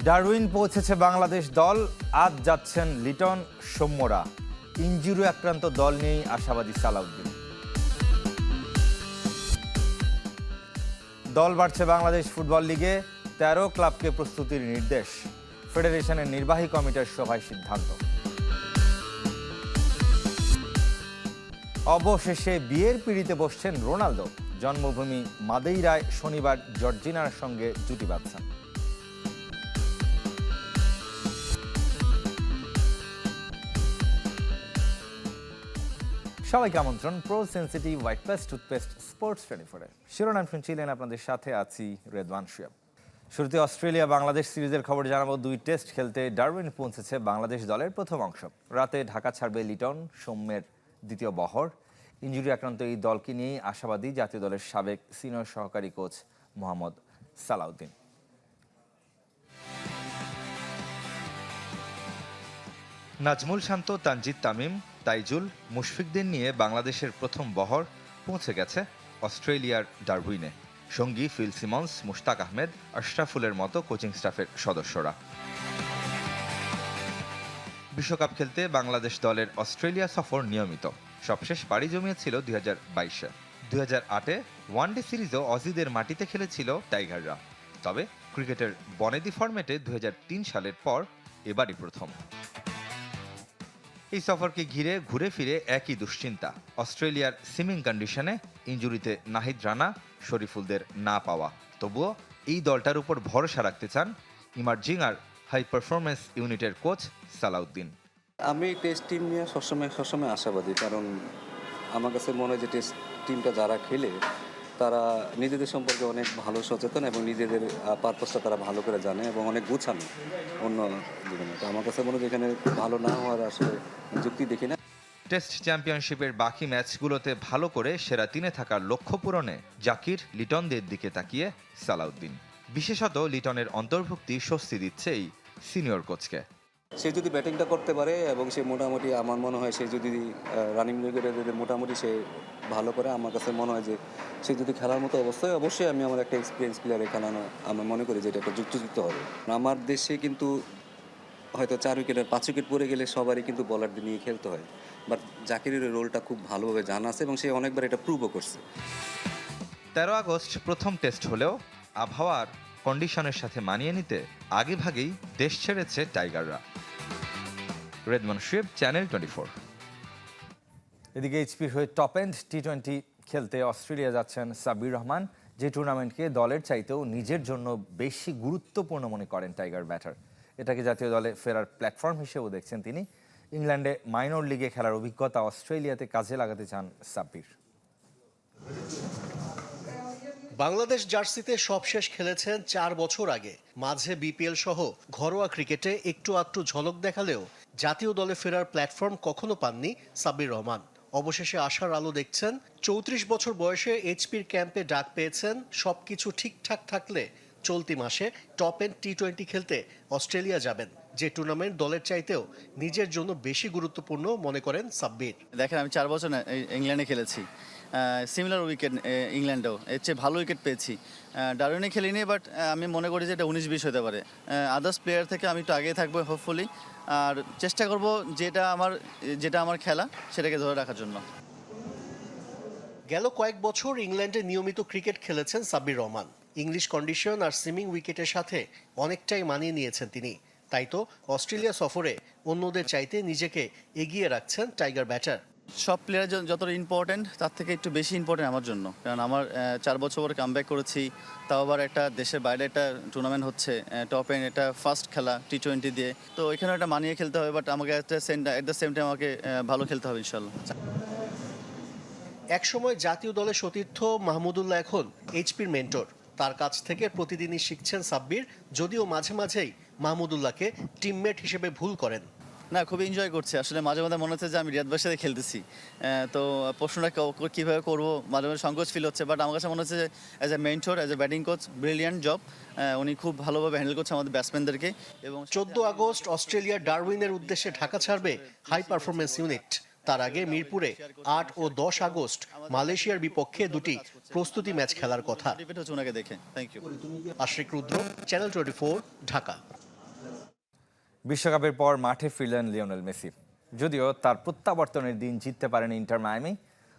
Darwin পৌঁছেছে বাংলাদেশ দল, আজ যাচ্ছেন লিটন, সৌম্যরা। ইনজুরি আক্রান্ত দল নিয়েই আশাবাদী সালাউদ্দিন। দল বাড়ছে বাংলাদেশ ফুটবল লিগে, 13 ক্লাবকে প্রস্তুতির নির্দেশ। ফেডারেশনের নির্বাহী কমিটির সভায় সিদ্ধান্ত। অবশেষে বিয়ের পিঁড়িতে বসছেন রোনালদো। জন্মভূমি মাদেইরায় শনিবার জর্জিনার সঙ্গে জুটি বাঁধছেন। সবাইকে আমন্ত্রণ pro sensitive white plus toothpaste sports 24-এ। শিরোনাম শুনছিলেন, আপনাদের সাথে আছি রেদওয়ান শুয়াব। শুরুতে অস্ট্রেলিয়া বাংলাদেশ সিরিজের খবর জানাবো। 2 টেস্ট খেলতে ডারউইন পৌঁছেছে বাংলাদেশ দলের প্রথম অংশ। রাতে ঢাকা ছাড়বে লিটন, সৌম্যের দ্বিতীয় বহর। ইনজুরি আক্রান্ত এই দলকে নিয়েই আশাবাদী জাতীয় দলের সাবেক সিনিয়র সহকারী কোচ মোহাম্মদ সালাউদ্দিন। নাজমুল শান্ত, তানজিদ তামিম, তাইজুল, মুশফিকদের নিয়ে বাংলাদেশের প্রথম বহর পৌঁছে গেছে অস্ট্রেলিয়ার ডারউইনে। সঙ্গী ফিল সিমন্স, মুশতাক আহমেদ, আশরাফুলের মতো কোচিং স্টাফের সদস্যরা। বিশ্বকাপ খেলতে বাংলাদেশ দলের অস্ট্রেলিয়া সফর নিয়মিত। সবশেষ পাড়ি জমিয়েছিল 2022-এ। 2008-এ ওয়ানডে সিরিজও অজিদের মাটিতে খেলেছিল টাইগাররা। তবে ক্রিকেটের বনেদি ফরম্যাটে 2003 সালের পর এবারই প্রথম। এই সফরকে ঘিরে ঘুরে ফিরে একই দুশ্চিন্তা। অস্ট্রেলিয়ার সিমিং কন্ডিশনে ইনজুরিতে নাহিদ রানা, শরীফুলদের না পাওয়া। তবুও এই দলটার উপর ভরসা রাখতে চান ইমার্জিং আর হাই পারফরমেন্স ইউনিটের কোচ সালাউদ্দিন। আমি টেস্ট টিম নিয়ে সবসময় আশাবাদী, কারণ আমার কাছে মনে হয় যে টেস্ট টিমটা যারা খেলে তারা নিজেদের সম্পর্কে অনেক ভালো সচেতন এবং নিজেদের পারপাসটা তারা ভালো করে জানে এবং অনেক গুছানো অন্য জীবনে। তো আমার কাছে মনে হয় এখানে ভালো না হওয়ার আসলে যুক্তি দেখি না। টেস্ট চ্যাম্পিয়নশিপের বাকি ম্যাচগুলোতে ভালো করে সেরা 3-এ থাকার লক্ষ্য পূরণে জাকির, লিটনদের দিকে তাকিয়ে সালাউদ্দিন। বিশেষত লিটনের অন্তর্ভুক্তি স্বস্তি দিচ্ছে এই সিনিয়র কোচকে। সে যদি ব্যাটিংটা করতে পারে এবং সে মোটামুটি, আমার মনে হয় সে যদি রানিং লিগের যদি মোটামুটি সে ভালো করে, আমার কাছে মনে হয় যে সে যদি খেলার মতো অবস্থায়, অবশ্যই আমি আমার একটা এক্সপিরিয়েন্স প্লেয়ার এখানে আমি মনে করি যে এটা একটা যুক্ত হবে। আমার দেশে কিন্তু হয়তো 4 উইকেটের 5 উইকেট পড়ে গেলে সবারই কিন্তু বলারদের নিয়ে খেলতে হয়, বাট জাকিরের রোলটা খুব ভালোভাবে জানা আছে এবং সে অনেকবার এটা প্রুভও করছে। 13 আগস্ট প্রথম টেস্ট হলেও আবহাওয়ার কন্ডিশনের সাথে মানিয়ে নিতে আগেভাগেই দেশ ছেড়েছে টাইগাররা। রেদওয়ান শুয়েব, চ্যানেল 24। এদিকে এইচপির হয়ে টপ এন্ড টি20 খেলতে অস্ট্রেলিয়া যাচ্ছেন সাব্বির রহমান, যে টুর্নামেন্টকে দলের চাইতেও নিজের জন্য বেশি গুরুত্বপূর্ণ মনে করেন টাইগার ব্যাটার। এটাকে জাতীয় দলে ফেরার প্ল্যাটফর্ম হিসেবেও দেখছেন তিনি। ইংল্যান্ডে মাইনর লিগে খেলার অভিজ্ঞতা অস্ট্রেলিয়াতে কাজে লাগাতে চান সাব্বির। বাংলাদেশ জার্সিতে সবশেষ খেলেছেন 4 বছর আগে। মাঝে বিপিএল সহ ঘরোয়া ক্রিকেটে একটু আধটু ঝলক দেখালেও জাতীয় দলে ফেরার প্ল্যাটফর্ম কখনো পাননি সাব্বির রহমান। অবশেষে আশার আলো দেখছেন। 34 বছর বয়সে এইচপির ক্যাম্পে ডাক পেয়েছেন। সবকিছু ঠিকঠাক থাকলে চলতি মাসে টপ এন্ড টি20 খেলতে অস্ট্রেলিয়া যাবেন, যে টুর্নামেন্ট দলের চাইতেও নিজের জন্য বেশি গুরুত্বপূর্ণ মনে করেন সাব্বির। দেখেন, আমি 4 বছর ইংল্যান্ডে খেলেছি, সিমিলার উইকেট ইংল্যান্ডেও এর চেয়ে ভালো উইকেট পেয়েছি। ডারউইনে খেলিনি, বাট আমি মনে করি যে এটা 19-20 হতে পারে। আদার্স প্লেয়ার থেকে আমি একটু আগেই থাকবো হোপফুলি, আর চেষ্টা করব যেটা আমার খেলা সেটাকে ধরে রাখার জন্য। গেল কয়েক বছর ইংল্যান্ডে নিয়মিত ক্রিকেট খেলেছেন সাব্বির রহমান। ইংলিশ কন্ডিশন আর সুইমিং উইকেটের সাথে অনেকটাই মানিয়ে নিয়েছেন তিনি। তাই তো অস্ট্রেলিয়া সফরে অন্যদের চাইতে নিজেকে এগিয়ে রাখছেন টাইগার ব্যাটার। সব প্লেয়ার যতটা ইম্পর্টেন্ট, তার থেকে একটু বেশি ইম্পর্টেন্ট আমার জন্য, কারণ আমার 4 বছর পরে কামব্যাক করেছি, তাও আবার একটা দেশের বাইরে একটা টুর্নামেন্ট হচ্ছে টপ এন্ড, এটা ফার্স্ট খেলা টি20 দিয়ে, তো এখানে একটা মানিয়ে খেলতে হবে, বাট আমাকে এট দ্য সেম টাইম আমাকে ভালো খেলতে হবে ইনশাল্লাহ। একসময় জাতীয় দলের সতীর্থ মাহমুদুল্লাহ এখন এইচপির মেন্টর। তার কাছ থেকে প্রতিদিনই শিখছেন সাব্বির, যদিও মাঝে মাঝেই মাহমুদুল্লাহকে টিমমেট হিসেবে ভুল করেন। না, খুবই এনজয় করছি আসলে। মাঝে মাঝে মনে হচ্ছে যে আমি রিয়াদ ভাইয়ের সাথে খেলতেছি। তো প্রশ্নটা কীভাবে করবো মাঝে মাঝে সংকোচ ফিল হচ্ছে, বাট আমার কাছে মনে হচ্ছে যে as a mentor, as a batting coach, brilliant job. উনি খুব ভালোভাবে হ্যান্ডেল করছে আমাদের ব্যাটসম্যানদেরকে। এবং 14 আগস্ট অস্ট্রেলিয়ার ডারউইনের উদ্দেশ্যে ঢাকা ছাড়বে হাই পারফরমেন্স ইউনিট। তার আগে মিরপুরে 8 ও 10 আগস্ট মালয়েশিয়ার বিপক্ষে 2টি প্রস্তুতি ম্যাচ খেলার কথা। ওনাকে দেখে thank you. Ashrik Rudra, channel 24, Dhaka. বিশ্বকাপের পর মাঠে ফিরলেন লিওনেল মেসি। যদিও তার প্রত্যাবর্তনের দিন জিততে পারেনি ইন্টার মায়ামি,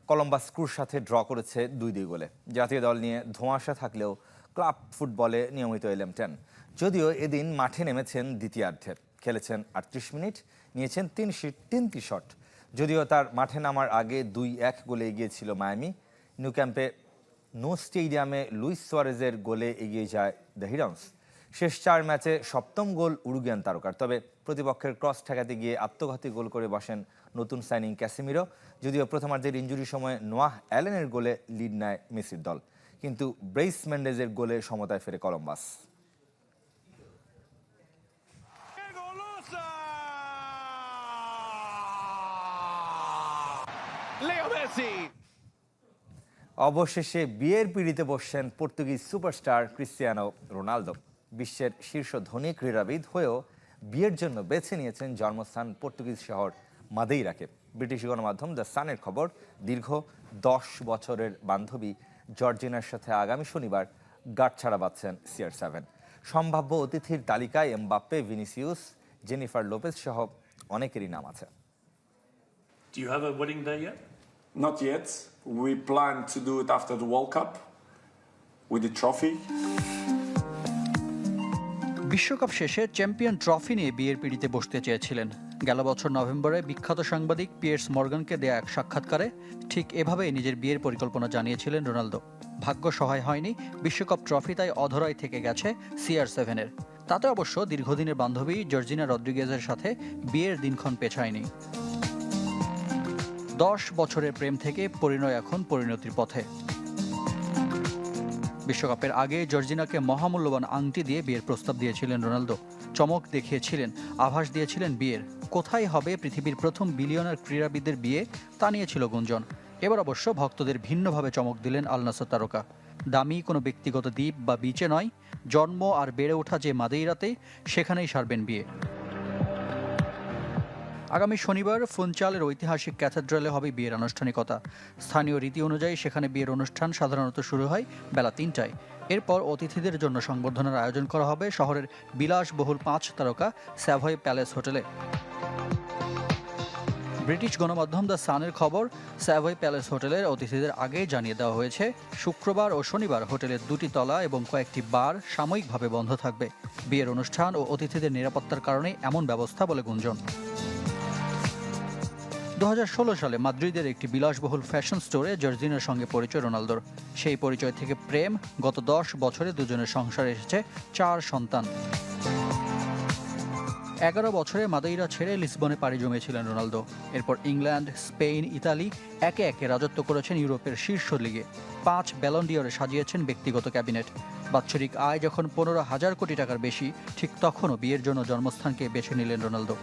কলম্বাস ক্রুর সাথে ড্র করেছে 2-2 গোলে। জাতীয় দল নিয়ে ধোঁয়াশা থাকলেও ক্লাব ফুটবলে নিয়মিত এলএম 10। যদিও এদিন মাঠে নেমেছেন দ্বিতীয়ার্ধে, খেলেছেন 38 মিনিট, নিয়েছেন 3টি শট। যদিও তার মাঠে নামার আগে 2-1 গোলে এগিয়ে ছিল মায়ামি। নিউ ক্যাম্পে নো স্টেডিয়ামে লুইস সুয়ারেজের গোলে এগিয়ে যায় দ্য হিরন্স। শেষ 4 ম্যাচে 7ম গোল উরুগুয়ান তারকার। তবে প্রতিপক্ষের ক্রস ঠেকাতে গিয়ে আত্মঘাতী গোল করে বসেন নতুন সাইনিং ক্যাসিমিরো। যদিও প্রথমার্ধের ইনজুরির সময় নোয়াহ অ্যালেনের গোলে লিড নেয় মেসির দল, কিন্তু ব্রেইস মেন্ডেজের গোলে সমতায় ফেরে কলম্বাস। অবশেষে বিয়ের পিঁড়িতে বসছেন পর্তুগিজ সুপারস্টার ক্রিস্টিয়ানো রোনালদো। বিশ্বের শীর্ষ ধনী ক্রীড়াবিদ হয়েও বিয়ের জন্য বেছে নিয়েছেন জন্মস্থান পর্তুগিজ শহর মাদেইরাকে। ব্রিটিশ গণমাধ্যম দ্য সানের খবর, দীর্ঘ 10 বছরের বান্ধবী জর্জিনার সাথে আগামী শনিবার গাঁটছাড়া বাঁধছেন CR7। সম্ভাব্য অতিথির তালিকায় এমবাপ্পে, ভিনিসিয়াস, জেনিফার লোপেজ সহ অনেকেরই নাম আছে। Do you have a wedding day yet? Not yet. We plan to do it after the World Cup with the trophy. বিশ্বকাপ শেষে চ্যাম্পিয়ন ট্রফি নিয়ে বিয়ের পিঁড়িতে বসতে চেয়েছিলেন। গেল বছর নভেম্বরে বিখ্যাত সাংবাদিক পিয়ার্স মর্গানকে দেয়া এক সাক্ষাৎকারে ঠিক এভাবেই নিজের বিয়ের পরিকল্পনা জানিয়েছিলেন রোনালদো। ভাগ্য সহায় হয়নি, বিশ্বকাপ ট্রফি তাই অধরাই থেকে গেছে CR7-এর। তাতে অবশ্য দীর্ঘদিনের বান্ধবী জর্জিনা রদ্রিগেজের সাথে বিয়ের দিনক্ষণ পেছায়নি। 10 বছরের প্রেম থেকে পরিণয় এখন পরিণতির পথে। বিশ্বকাপের আগে জর্জিনাকে মহামূল্যবান আংটি দিয়ে বিয়ের প্রস্তাব দিয়েছিলেন রোনালদো। চমক দেখিয়েছিলেন, আভাস দিয়েছিলেন বিয়ের। কোথায় হবে পৃথিবীর প্রথম বিলিয়নার ক্রীড়াবিদের বিয়ে, তা নিয়ে ছিল গুঞ্জন। এবার অবশ্য ভক্তদের ভিন্নভাবে চমক দিলেন আল নাসর তারকা। দামি কোনো ব্যক্তিগত দ্বীপ বা বিচে নয়, জন্ম আর বেড়ে ওঠা যে মাদেইরাতে, সেখানেই সারবেন বিয়ে। আগামী শনিবার ফুনচালের ঐতিহাসিক ক্যাথেড্রালে হবে বিয়ের আনুষ্ঠানিকতা। স্থানীয় রীতি অনুযায়ী সেখানে বিয়ের অনুষ্ঠান সাধারণত শুরু হয় বেলা 3টায়। এরপর অতিথিদের জন্য সংবর্ধনার আয়োজন করা হবে শহরের বিলাসবহুল 5 তারকা স্যাভয় প্যালেস হোটেলে। ব্রিটিশ গণমাধ্যম দ্য সানের খবর, স্যাভয় প্যালেস হোটেলের অতিথিদের আগেই জানিয়ে দেওয়া হয়েছে শুক্রবার ও শনিবার হোটেলের 2টি তলা এবং কয়েকটি বার সাময়িকভাবে বন্ধ থাকবে। বিয়ের অনুষ্ঠান ও অতিথিদের নিরাপত্তার কারণে এমন ব্যবস্থা বলে গুঞ্জন। 2016 সালে মাদ্রিদের একটি বিলাসবহুল ফ্যাশন স্টোরে জর্জিনার সঙ্গে পরিচয় রোনালদোর। সেই পরিচয় থেকে প্রেম, গত 10 বছরে দুজনের সংসারে এসেছে 4 সন্তান। 11 বছরে মাদেইরা ছেড়ে লিসবনে পাড়ি জমিয়েছিলেন রোনালদো। এরপর ইংল্যান্ড, স্পেন, ইতালি একে একে রাজত্ব করেছেন ইউরোপের শীর্ষ লিগে। 5 ব্যালন ডিওরে সাজিয়েছেন ব্যক্তিগত ক্যাবিনেট। বাৎসরিক আয় যখন 15,000 কোটি টাকার বেশি, ঠিক তখনও বিয়ের জন্য জন্মস্থানকে বেছে নিলেন রোনালদো।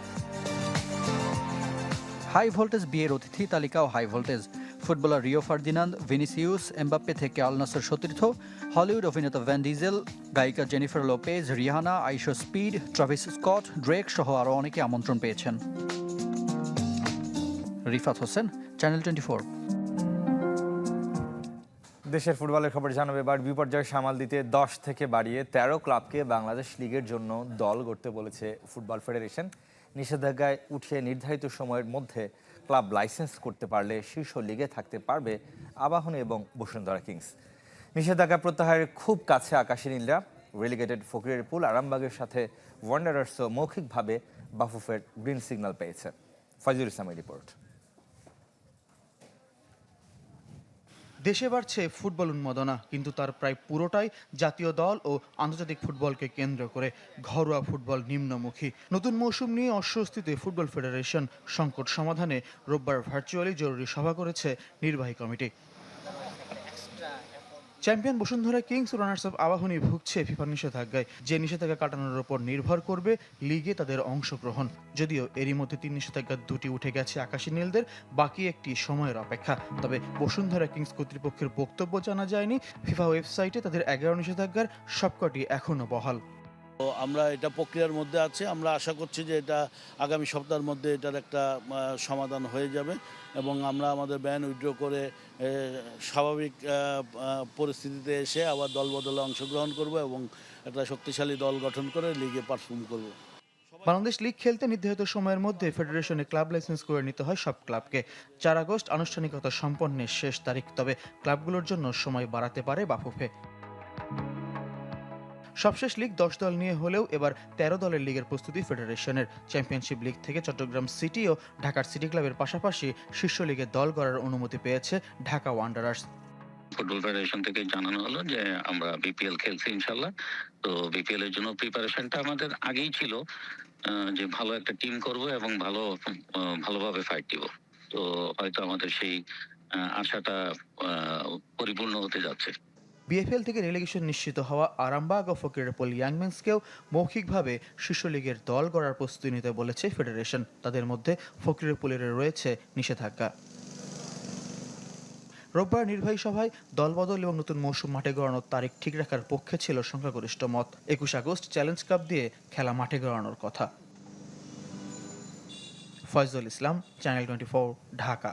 হাই ভোল্টেজ বিয়ের অতিথি তালিকাও high voltage. Footballer Rio Ferdinand, Vinicius, Mbappe থেকে আল নাসর সতীর্থ, হলিউড অভিনেতা ভ্যান ডিজেল, গায়িকা Jennifer Lopez, Rihanna, IShow Speed, Travis Scott, Drake সহ আরও অনেকে আমন্ত্রণ পেয়েছেন। রিফাত হোসেন, চ্যানেল 24। দেশের ফুটবলের খবর জানাবে এবার। বিপর্যয় সামাল দিতে 10 থেকে বাড়িয়ে 13 ক্লাবকে বাংলাদেশ লিগের জন্য দল গড়তে বলেছে ফুটবল ফেডারেশন। নিষেধাজ্ঞায় উঠিয়ে নির্ধারিত সময়ের মধ্যে ক্লাব লাইসেন্স করতে পারলে শীর্ষ লিগে থাকতে পারবে আবাহনী এবং বসুন্ধরা কিংস। নিষেধাজ্ঞা প্রত্যাহারের খুব কাছে আকাশী নীলরা। রেলিগেটেড ফকিরের পুল আরামবাগের সাথে ওয়ান্ডারার্সও মৌখিকভাবে বাফুফের গ্রিন সিগন্যাল পেয়েছে। ফয়জুল ইসলামের রিপোর্ট। দেশে বাড়ছে ফুটবল উন্মাদনা, কিন্তু তার প্রায় পুরোটাই জাতীয় দল ও আন্তর্জাতিক ফুটবলকে কেন্দ্র করে। ঘরোয়া ফুটবল নিম্নমুখী। নতুন মৌসুম নিয়ে অস্বস্তিতে ফুটবল ফেডারেশন। সংকট সমাধানে রোববার ভার্চুয়ালি জরুরি সভা করেছে নির্বাহী কমিটি। চ্যাম্পিয়ন বসুন্ধরা কিংস ও রানার্স আপ আবাহনী ভুগছে ফিফা নিষেধাজ্ঞায়। যে নিষেধাজ্ঞা কাটানোর উপর নির্ভর করবে লিগে তাদের অংশগ্রহণ। যদিও এরই মধ্যে 3 নিষেধাজ্ঞা 2টি উঠে গেছে আকাশী নীলদের, বাকি একটি সময়ের অপেক্ষা। তবে বসুন্ধরা কিংস কর্তৃপক্ষের বক্তব্য জানা যায়নি। ফিফা ওয়েবসাইটে তাদের 11 নিষেধাজ্ঞার সবকটি এখনও বহাল। তো আমরা এটা প্রক্রিয়ার মধ্যে আছে। আমরা আশা করছি যে এটা আগামী সপ্তাহের মধ্যে এটার একটা সমাধান হয়ে যাবে এবং আমরা আমাদের ব্যান উইথড্র করে স্বাভাবিক পরিস্থিতিতে এসে আবার দলবদলে অংশগ্রহণ করব এবং একটা শক্তিশালী দল গঠন করে লিগে পারফর্ম করব। বাংলাদেশ লিগ খেলতে নির্ধারিত সময়ের মধ্যে ফেডারেশনে ক্লাব লাইসেন্স করে নিতে হয় সব ক্লাবকে। 4 আগস্ট আনুষ্ঠানিকতা সম্পন্নের শেষ তারিখ, তবে ক্লাবগুলোর জন্য সময় বাড়াতে পারে বাফুফে। সবশেষ লিগ 10 দল নিয়ে হলেও এবার 13 দলের লিগের প্রস্তুতি ফেডারেশনের। চ্যাম্পিয়নশিপ লিগ থেকে চট্টগ্রাম সিটি ও ঢাকার সিটি ক্লাবের পাশাপাশি শীর্ষ লিগে দল গড়ার অনুমতি পেয়েছে ঢাকা ওয়ান্ডারার্স। ফুটবল ফেডারেশন থেকে জানানো হলো যে আমরা বিপিএল খেলছি ইনশাল্লাহ। তো বিপিএল এর জন্য প্রিপারেশনটা আমাদের আগেই ছিল, যে ভালো একটা টিম করব এবং ভালোভাবে ফাইট দিব। তো হয়তো আমাদের সেই আশাটা পরিপূর্ণ হতে যাচ্ছে। বিএফএল থেকে রেলিগেশন নিশ্চিত হওয়া আরামবাগ ও ফকিরেরপল ইয়াংম্যানসকেও মৌখিকভাবে শীর্ষ লিগের দল গড়ার প্রস্তুতি নিতে বলেছে ফেডারেশন। তাদের মধ্যে ফকিরেরপলের রয়েছে নিষেধাজ্ঞা। রোববার নির্বাহী সভায় দলবদল এবং নতুন মৌসুম মাঠে গড়ানোর তারিখ ঠিক রাখার পক্ষে ছিল সংখ্যাগরিষ্ঠ মত। 21 আগস্ট চ্যালেঞ্জ কাপ দিয়ে খেলা মাঠে গড়ানোর কথা। ফয়জুল ইসলাম, চ্যানেল 24, ঢাকা।